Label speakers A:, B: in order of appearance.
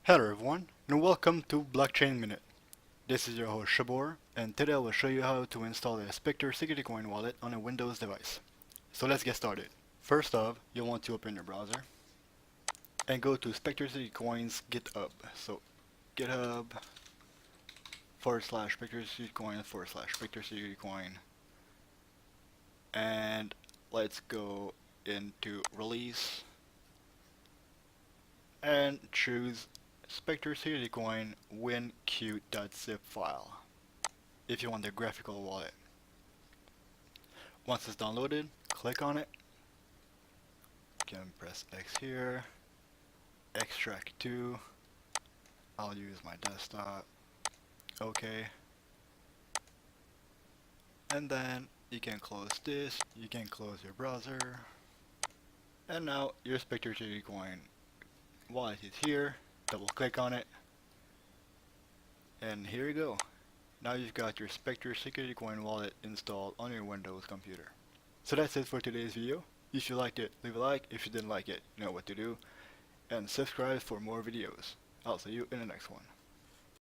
A: Hello everyone, and welcome to Blockchain Minute. This is your host Shabor, and today I will show you how to install a SpectreSecurityCoin wallet on a Windows device. So let's get started. First off, you'll want to open your browser and go to SpectreSecurityCoin's GitHub. So GitHub /SpectreSecurityCoin /SpectreSecurityCoin, and let's go into release and choose SpectreSecurityCoin WinQ.zip file if you want the graphical wallet. Once it's downloaded, click on it. You can press X here, extract to. I'll use my desktop. OK. And then you can close this, you can close your browser. And now your SpectreSecurityCoin wallet is here. Double click on it. And here you go. Now you've got your SpectreSecurityCoin wallet installed on your Windows computer. So that's it for today's video. If you liked it, leave a like. If you didn't like it, you know what to do. And subscribe for more videos. I'll see you in the next one.